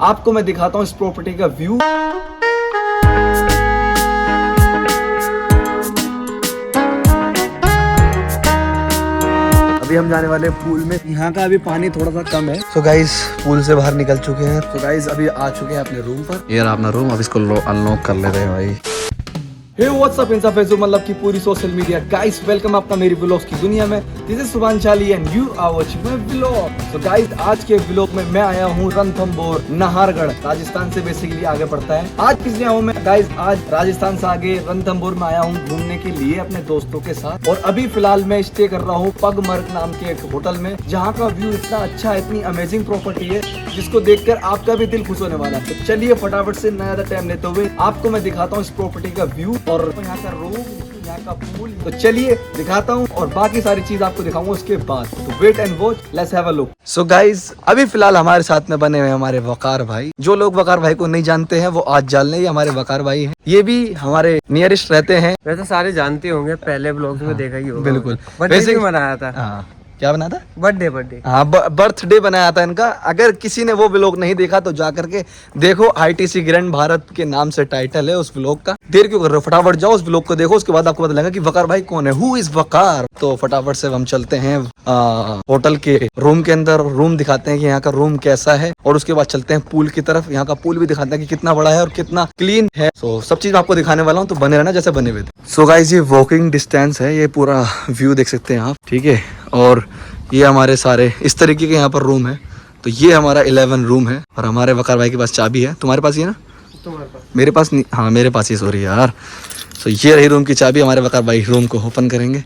आपको मैं दिखाता हूँ इस प्रॉपर्टी का व्यू। अभी हम जाने वाले हैं पूल में। यहाँ का अभी पानी थोड़ा सा कम है। सो गाइस पूल से बाहर निकल चुके हैं। सो गाइस अभी आ चुके हैं अपने रूम पर। ये रहा अपना रूम, अब इसको अनलॉक कर लेते हैं भाई। हे व्हाट्सअप इन फेसबुक मतलब की पूरी सोशल मीडिया गाइस, वेलकम आपका मेरी व्लॉग्स की दुनिया में। This is Shubhanshali and you are watching my vlog. तो गाइस आज के व्लॉग में मैं आया हूँ रणथंभौर, नाहरगढ़, राजस्थान से बेसिकली आगे पड़ता है। आज किस लिए आया हूँ मैं गाइस? आज राजस्थान से आगे रणथंभौर में आया हूँ घूमने के लिए अपने दोस्तों के साथ। और अभी फिलहाल मैं स्टे कर रहा हूँ पगमर्ग नाम के एक होटल में, जहाँ का व्यू इतना अच्छा है, इतनी अमेजिंग प्रॉपर्टी है जिसको देखकर आपका भी दिल खुश होने वाला है। तो चलिए फटाफट से नया टाइम लेते हुए आपको मैं दिखाता हूँ इस प्रॉपर्टी का व्यू और यहाँ का रूम, यहाँ का पूल। तो चलिए दिखाता हूँ और बाकी सारी चीज आपको दिखाऊंगा उसके बाद। तो wait and watch, let's have a look. So guys अभी फिलहाल हमारे साथ में बने हुए हमारे वकार भाई। जो लोग वकार भाई को नहीं जानते हैं वो आज जान लें, ये हमारे वकार भाई हैं। ये भी हमारे नियरेस्ट रहते हैं। वैसे सारे जानते होंगे, पहले ब्लॉग्स में देखा ही होगा। बिल्कुल। वैसे बनाया था। हाँ क्या बना था? बर्थडे। हाँ बर्थडे बनाया था इनका। अगर किसी ने वो व्लॉग नहीं देखा तो जा करके देखो। ITC ग्रैंड भारत के नाम से टाइटल है उस व्लॉग का। देर क्यों कर रहे हो, फटाफट जाओ उस व्लॉग को देखो, उसके बाद आपको पता लगेगा कि वकार भाई कौन है, हु इज वकार। तो फटाफट से हम चलते हैं होटल के रूम के अंदर। रूम दिखाते हैं कि यहाँ का रूम कैसा है और उसके बाद चलते हैं पूल की तरफ। यहाँ का पूल भी दिखाते हैं कि कितना बड़ा है और कितना क्लीन है। तो सब चीज आपको दिखाने वाला हूँ, तो बने रहना जैसे बने हुए थे। सो गाइस ये वॉकिंग डिस्टेंस है, ये पूरा व्यू देख सकते हैं आप, ठीक है। और ये हमारे सारे इस तरीके के यहाँ पर रूम है। तो ये हमारा 11 रूम है और हमारे वकार भाई के पास चाबी है। तुम्हारे पास ही है ना? तुम्हारे पास? मेरे पास नहीं, हाँ मेरे पास ही, सॉरी यार। तो ये रही रूम की चाबी। हमारे वकार भाई रूम को ओपन करेंगे।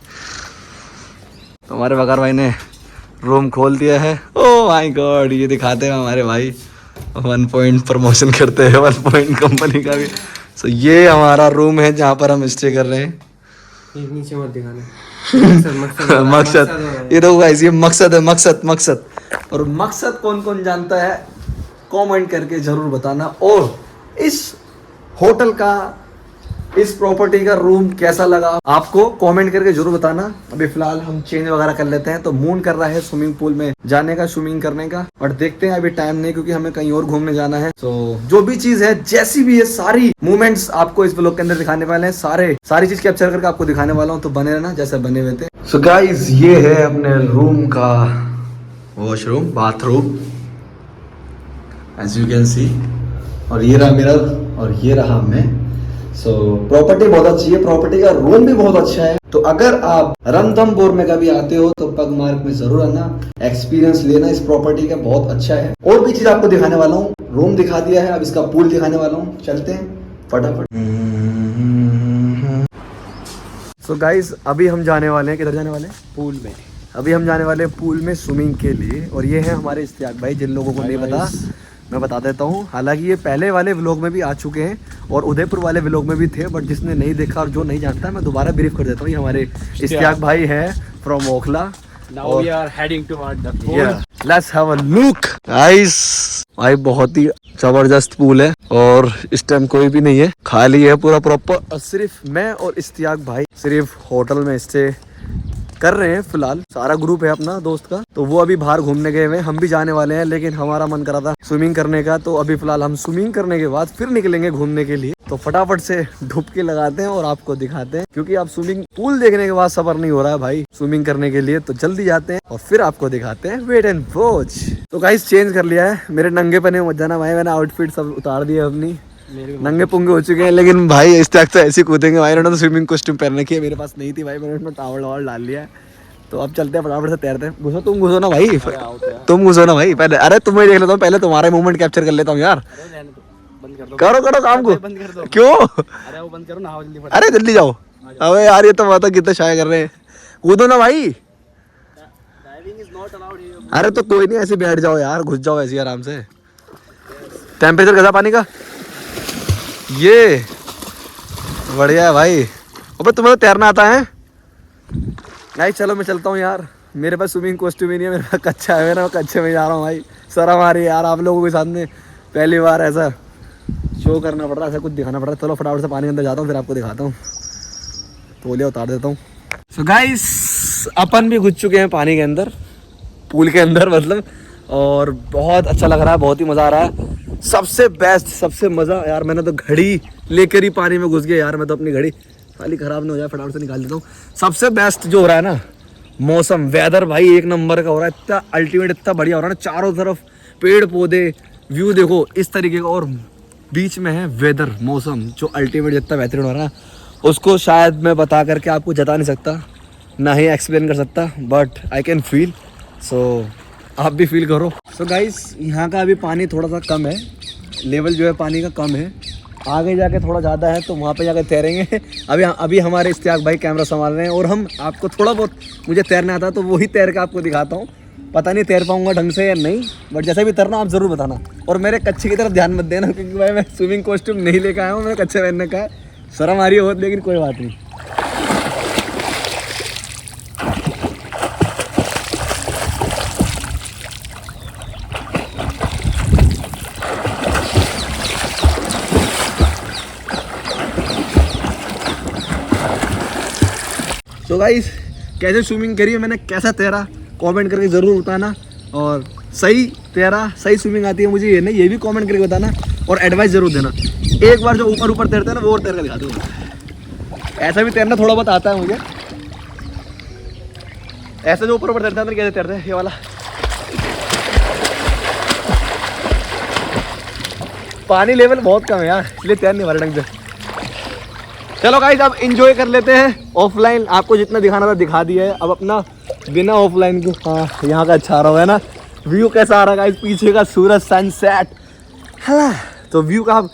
तो हमारे वकार भाई ने रूम खोल दिया है। ओह माय गॉड, ये दिखाते हैं हमारे भाई 1 पॉइंट प्रमोशन करते हैं 1 पॉइंट कंपनी का भी। तो ये हमारा रूम है जहाँ पर हम स्टे कर रहे हैं। नीचे मत दिखाना। मकसद ये देखो गाइस, ये मकसद है, मकसद। और मकसद कौन कौन जानता है कमेंट करके जरूर बताना। और इस होटल का, इस प्रॉपर्टी का रूम कैसा लगा आपको कमेंट करके जरूर बताना। अभी फिलहाल हम चेंज वगैरह कर लेते हैं। तो मून कर रहा है स्विमिंग पूल में जाने का, स्विमिंग करने का, और देखते हैं अभी टाइम नहीं क्योंकि हमें कहीं और घूमने जाना है। तो जो भी चीज है, जैसी भी है, सारी मूवमेंट्स आपको इस व्लॉग के अंदर दिखाने वाले हैं। सारी चीज कैप्चर करके आपको दिखाने वाला हूँ, तो बने रहना जैसे बने हुए थे। सो गाइस ये है अपने रूम का washroom, bathroom, as you can see. और ये रहा मिरर और ये रहा मैं। सो प्रॉपर्टी बहुत अच्छी है, प्रॉपर्टी का रूम भी बहुत अच्छा है। तो अगर आप रणथंभौर में कभी आते हो तो पगमार्ग में जरूर आना, एक्सपीरियंस लेना इस प्रॉपर्टी का, बहुत अच्छा है। और भी चीज आपको दिखाने वाला हूँ। रूम दिखा दिया है, अब इसका पूल दिखाने वाला हूँ। चलते हैं फटाफट। सो गाइस अभी हम जाने वाले हैं, किधर जाने वाले हैं? पूल में। अभी हम जाने वाले हैं पूल में स्विमिंग के लिए। और ये है हमारे इश्तियाक भाई, जिन लोगों को नहीं पता मैं बता देता हूँ। हालांकि ये पहले वाले व्लॉग में भी आ चुके हैं और उदयपुर वाले व्लॉग में भी थे, बट जिसने नहीं देखा और जो नहीं जानता मैं दोबारा ब्रीफ कर देता हूँ। ये हमारे इश्तियाक भाई है from Okhla. Now we are heading toward the pool. Let's have a look guys. भाई बहुत ही जबरदस्त पूल है और इस टाइम कोई भी नहीं है, खाली है पूरा प्रॉपर। और सिर्फ मैं और इश्तियाक भाई सिर्फ होटल में स्टे कर रहे हैं फिलहाल। सारा ग्रुप है अपना दोस्त का, तो वो अभी बाहर घूमने गए हुए हैं। हम भी जाने वाले हैं, लेकिन हमारा मन करा था स्विमिंग करने का। तो अभी फिलहाल हम स्विमिंग करने के बाद फिर निकलेंगे घूमने के लिए। तो फटाफट से डुबकी लगाते हैं और आपको दिखाते हैं, क्योंकि आप स्विमिंग पूल देखने के बाद सबर नहीं हो रहा है भाई स्विमिंग करने के लिए। तो जल्दी जाते हैं और फिर आपको दिखाते हैं। Wait and watch. तो गाइस चेंज कर लिया है, मेरे नंगे पने मत जाना भाई, मैंने आउटफिट सब उतार दिया अपनी, नंगे पुंगे हो चुके हैं। लेकिन भाई इस तक तो ऐसे कूदेंगे भाई। इन्होंने तो स्विमिंग कॉस्ट्यूम पहन रखी है, मेरे पास नहीं थी भाई, मैंने उसमें टावल वावल डाल लिया है। तो अब चलते हैं फटाफट से तैरते हैं। घुसो, तुम घुसो ना भाई, तुम घुसो ना भाई पहले। अरे तुम्हें देख लेता हूँ पहले, तुम्हारे मूवमेंट कैप्चर कर लेता हूँ यार। करो काम को। क्यों? अरे वो बंद करो ना, जल्दी। अरे जल्दी जाओ। अबे यार ये तो बात कितना शाय कर रहे हैं। कूदो ना भाई। अरे तो कोई नहीं, ऐसे बैठ जाओ यार, घुस जाओ ऐसे आराम से। टेम्परेचर कैसा पानी का? ये बढ़िया है भाई। अबे तुम्हें तो तैरना आता है? नहीं चलो मैं चलता हूँ यार, मेरे पास स्विमिंग कॉस्ट्यूम ही नहीं है, मेरे पास कच्चा है, मैं कच्चे में जा रहा हूँ भाई। शर्म आ रही है यार, आप लोगों के सामने पहली बार ऐसा शो करना पड़ रहा है, ऐसा कुछ दिखाना पड़ रहा है। चलो फटाफट से पानी के अंदर जाता हूँ, फिर आपको दिखाता हूँ। तौलिया उतार देता हूँ। सो गाइस अपन भी घुस चुके हैं पानी के अंदर, पूल के अंदर मतलब, और बहुत अच्छा लग रहा है, बहुत ही मज़ा आ रहा है। सबसे बेस्ट, सबसे मज़ा यार, मैंने तो घड़ी लेकर ही पानी में घुस गया यार। मैं तो अपनी घड़ी खाली ख़राब नहीं हो जाए फटाफट से निकाल देता हूँ। सबसे बेस्ट जो हो रहा है ना मौसम, वेदर भाई एक नंबर का हो रहा है, इतना अल्टीमेट, इतना बढ़िया हो रहा है ना। चारों तरफ पेड़ पौधे, व्यू देखो इस तरीके का, और बीच में है वेदर, मौसम जो अल्टीमेट जितना बेहतरीन हो रहा है ना, उसको शायद मैं बता करके आपको जता नहीं सकता, ना ही एक्सप्लेन कर सकता, बट आई कैन फील। सो आप भी फील करो। सो गाइस, यहाँ का अभी पानी थोड़ा सा कम है, लेवल जो है पानी का कम है, आगे जाके थोड़ा ज़्यादा है, तो वहाँ पे जाकर तैरेंगे। अभी हमारे इश्तियाक भाई कैमरा संभाल रहे हैं, और हम आपको थोड़ा बहुत, मुझे तैरना आता तो वही तैर के आपको दिखाता हूँ। पता नहीं तैर पाऊँगा ढंग से या नहीं, बट जैसे भी तैरना आप ज़रूर बताना। और मेरे कच्छे की तरफ ध्यान मत देना, क्योंकि भाई मैं स्विमिंग कॉस्ट्यूम नहीं लेकर आया हूँ, मेरे कच्छे पहनने का है, शर्म आ रही है बहुत, लेकिन कोई बात नहीं। तो गाइस, कैसे स्विमिंग करी है मैंने, कैसा तैरा, कमेंट करके ज़रूर बताना। और सही तैरा, सही स्विमिंग आती है मुझे ये नहीं, ये भी कमेंट करके बताना, और एडवाइस ज़रूर देना। एक बार जो ऊपर ऊपर तैरते हैं ना, वो और तैर कर दिखा दो। ऐसा भी तैरना थोड़ा बहुत आता है मुझे, ऐसा जो ऊपर ऊपर तैरता है ना, कैसे तैरते हैं ये वाला। पानी लेवल बहुत कम है यार, इसलिए तैर नहीं पा रहे ढंग से। चलो गाइस, अब एंजॉय कर लेते हैं। ऑफलाइन आपको जितना दिखाना था दिखा दिया है, अब अपना बिना ऑफलाइन के, हाँ यहाँ का अच्छा रहा है ना, व्यू कैसा आ रहा है गाइस, पीछे का सूरज, सनसेट, हाँ तो व्यू का आप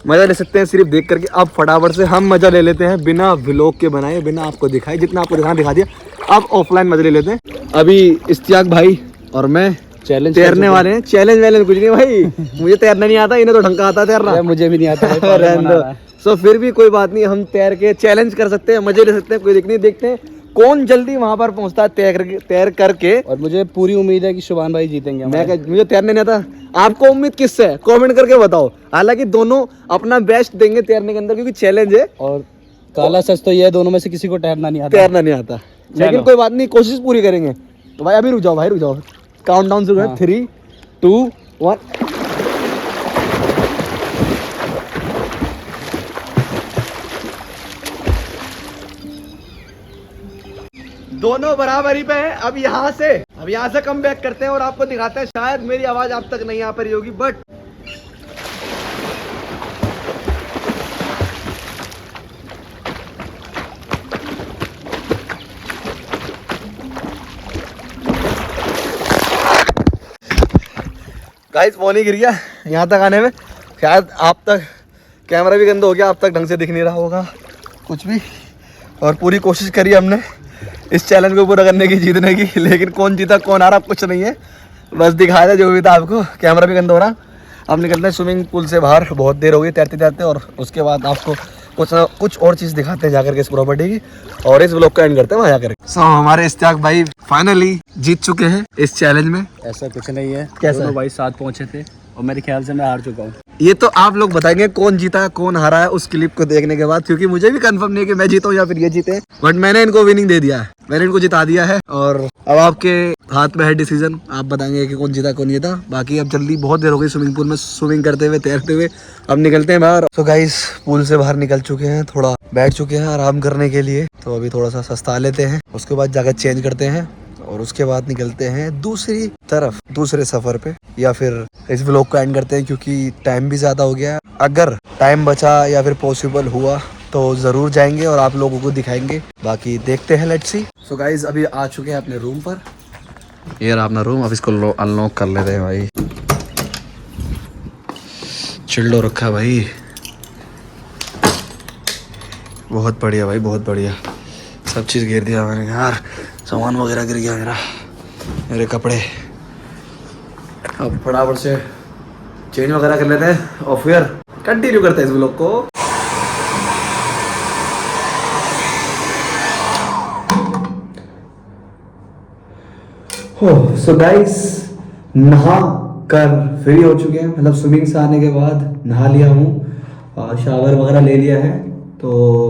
मज़ा ले सकते हैं सिर्फ देख करके। अब फटाफट से हम मज़ा ले लेते हैं, बिना व्लॉग के बनाए, बिना आपको दिखाए, जितना आपको दिखाना दिखा दिया, अब ऑफलाइन मज़ा ले लेते हैं। अभी इश्तियाक भाई और मैं चैलेंज तैरने वाले हैं। चैलेंज वैलेंज कुछ नहीं भाई, मुझे तैरना नहीं आता, इन्हें तो ढंग का आता है तैरना, मुझे भी नहीं आता रहने दो। सो फिर भी कोई बात नहीं, हम तैर के चैलेंज कर सकते हैं, मजे ले सकते हैं, कोई दिक्कत नहीं। देखते हैं कौन जल्दी वहां पर पहुंचता है तैर करके। और मुझे पूरी उम्मीद है कि शुभान भाई जीतेंगे। मुझे तैरने नहीं आता, आपको उम्मीद किससे है कमेंट करके बताओ। हालांकि दोनों अपना बेस्ट देंगे तैरने के अंदर, क्योंकि चैलेंज है। और काला सच तो ये है, दोनों में से किसी को तैरना नहीं आता, लेकिन कोई बात नहीं, कोशिश पूरी करेंगे। तो भाई अभी रुक जाओ, भाई रुक जाओ, काउंट डाउन शुरू है, 3, 2, 1। दोनों बराबरी पे हैं। अब यहाँ से कम बैक करते हैं और आपको दिखाते हैं। शायद मेरी आवाज आप तक नहीं आ पा रही होगी, बट गाइस पानी गिर गया यहाँ तक आने में। शायद आप तक कैमरा भी गंदा हो गया, आप तक ढंग से दिख नहीं रहा होगा कुछ भी। और पूरी कोशिश करी हमने इस चैलेंज को पूरा करने की, जीतने की, लेकिन कौन जीता कौन आ रहा कुछ नहीं है, बस दिखाया था जो भी था आपको। कैमरा भी गंदा हो रहा। अब निकलते हैं स्विमिंग पूल से बाहर, बहुत देर हो गई तैरते तैरते, और उसके बाद आपको कुछ और चीज़ दिखाते हैं जाकर के इस प्रॉपर्टी की, और इस ब्लॉग को एंड करते हैं वहाँ जाकर। हमारे इश्तियाक भाई फाइनली जीत चुके हैं इस चैलेंज में। ऐसा कुछ नहीं है, कैसा दोनों भाई साथ पहुंचे थे, और मेरे ख्याल से मैं हार चुका हूँ। ये तो आप लोग बताएंगे कौन जीता कौन हारा है उस क्लिप को देखने के बाद, क्योंकि मुझे भी कंफर्म नहीं है कि मैं जीता हूँ या फिर ये जीते, बट मैंने इनको विनिंग दे दिया है, मैंने इनको जिता दिया है। और अब आपके हाथ में है डिसीजन, आप बताएंगे कि कौन जीता कौन जीता। बाकी अब जल्दी, बहुत देर हो गई स्विमिंग पूल में स्विमिंग करते हुए, तैरते हुए, अब निकलते हैं बाहर। तो गाइस पूल से बाहर निकल चुके हैं, थोड़ा बैठ चुके हैं आराम करने के लिए, तो अभी थोड़ा सा सस्ता लेते हैं, उसके बाद जाकर चेंज करते हैं, और उसके बाद निकलते हैं दूसरी तरफ, दूसरे सफर पे, या फिर इस व्लॉग को एंड करते हैं, क्योंकि टाइम भी ज़्यादा हो गया। अगर टाइम बचा या फिर पॉसिबल हुआ तो ज़रूर जाएंगे और आप लोगों को दिखाएंगे, बाकी देखते हैं, लेट्स सी। सो गाइज अभी आ चुके हैं अपने रूम पर। ये रहा अपना रूम, अब इसको अनलॉक कर लेते हैं भाई। चिल्डो रखा है भाई, बहुत बढ़िया भाई, बहुत बढ़िया, सब चीज़ घेर दिया मैंने यार, सामान वगैरह गिर गया मेरे कपड़े। अब फटाफट से चेंज वगैरह कर लेते हैं और फिर कंटिन्यू करते हैं इस व्लॉग को। सो गाइस नहा कर फ्री हो चुके हैं, मतलब स्विमिंग से आने के बाद नहा लिया हूँ, शावर वगैरह ले लिया है। तो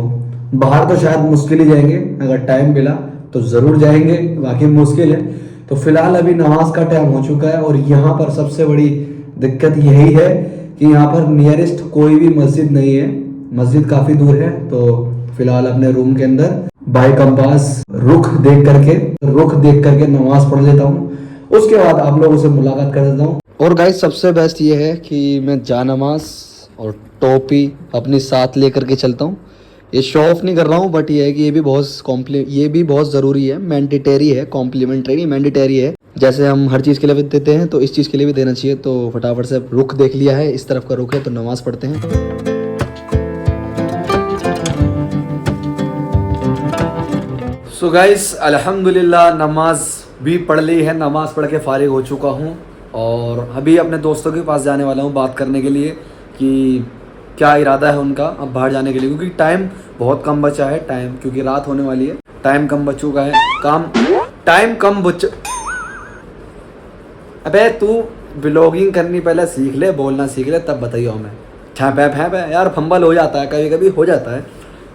बाहर तो शायद मुश्किल ही जाएंगे, अगर टाइम मिला तो ज़रूर जाएंगे, बाकी मुश्किल है। तो फिलहाल अभी नमाज का टाइम हो चुका है, और यहाँ पर सबसे बड़ी दिक्कत यही है कि यहाँ पर नियरेस्ट कोई भी मस्जिद नहीं है, मस्जिद काफ़ी दूर है। तो फिलहाल अपने रूम के अंदर बाय कंपास रुख देख करके नमाज पढ़ लेता हूँ। उसके बाद आप लोगों से मुलाकात कर देता हूँ। और गाइस सबसे बेस्ट ये है कि मैं जानमाज और टोपी अपनी साथ लेकर के चलता हूँ। ये शो ऑफ नहीं कर रहा हूँ, बट ये है कि ये भी बहुत ज़रूरी है, मैंडेटरी है, कॉम्प्लीमेंट्री नहीं मैंडेटरी है। जैसे हम हर चीज़ के लिए देते हैं तो इस चीज़ के लिए भी देना चाहिए। तो फटाफट से रुख देख लिया है, इस तरफ का रुख है, तो नमाज़ पढ़ते हैं। सो गाइस अल्हम्दुलिल्लाह नमाज भी पढ़ ली है, नमाज पढ़ के फारिग हो चुका हूँ और अभी अपने दोस्तों के पास जाने वाला हूँ बात करने के लिए कि क्या इरादा है उनका अब बाहर जाने के लिए, क्योंकि टाइम बहुत कम बचा है, क्योंकि रात होने वाली है, टाइम कम बच चुका है, अबे तू ब्लॉगिंग करनी पहले सीख ले, बोलना सीख ले, तब बताइए हमें। छा यार फंबल हो जाता है, कभी कभी हो जाता है,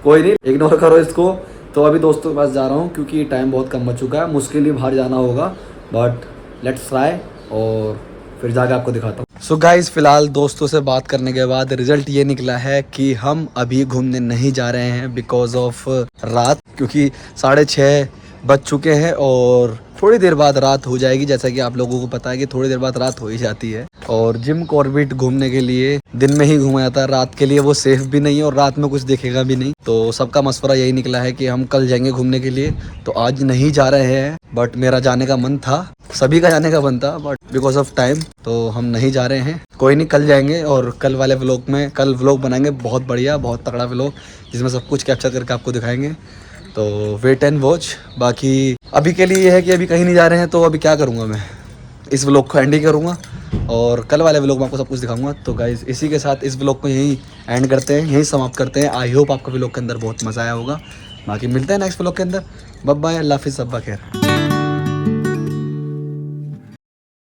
कोई नहीं, इग्नोर करो इसको। तो अभी दोस्तों के पास जा रहा हूँ क्योंकि टाइम बहुत कम बच चुका है, मुश्किल ही बाहर जाना होगा, बट लेट्स ट्राई और फिर जाके आपको दिखाता हूँ। सो गाइस फिलहाल दोस्तों से बात करने के बाद रिजल्ट ये निकला है कि हम अभी घूमने नहीं जा रहे हैं बिकॉज ऑफ रात, क्योंकि 6:30 बज चुके हैं और थोड़ी देर बाद रात हो जाएगी। जैसा कि आप लोगों को पता है कि थोड़ी देर बाद रात हो ही जाती है और जिम कॉर्बेट घूमने के लिए दिन में ही घूमा जाता है, रात के लिए वो सेफ भी नहीं है और रात में कुछ देखेगा भी नहीं। तो सबका मशवरा यही निकला है कि हम कल जाएंगे घूमने के लिए। तो आज नहीं जा रहे हैं, बट मेरा जाने का मन था, सभी का जाने का मन था, बट बिकॉज ऑफ टाइम तो हम नहीं जा रहे हैं। कोई नहीं, कल जाएंगे और कल वाले व्लॉग में कल व्लॉग बनाएंगे बहुत बढ़िया, बहुत तगड़ा व्लॉग जिसमें सब कुछ कैप्चर करके आपको दिखाएंगे। तो वेट एंड वॉच। बाकी अभी के लिए ये है कि अभी कहीं नहीं जा रहे हैं, तो अभी क्या करूँगा मैं, इस व्लॉग को एंड ही करूँगा और कल वाले व्लॉग में आपको सब कुछ दिखाऊंगा। तो गाइज इसी के साथ इस व्लॉग को यहीं एंड करते हैं, यहीं समाप्त करते हैं। आई होप आपको व्लॉग के अंदर बहुत मज़ा आया होगा। बाकी मिलते हैं नेक्स्ट व्लॉग के अंदर। बाय बाय, अल्लाह हाफिज़, सब्बा खैर।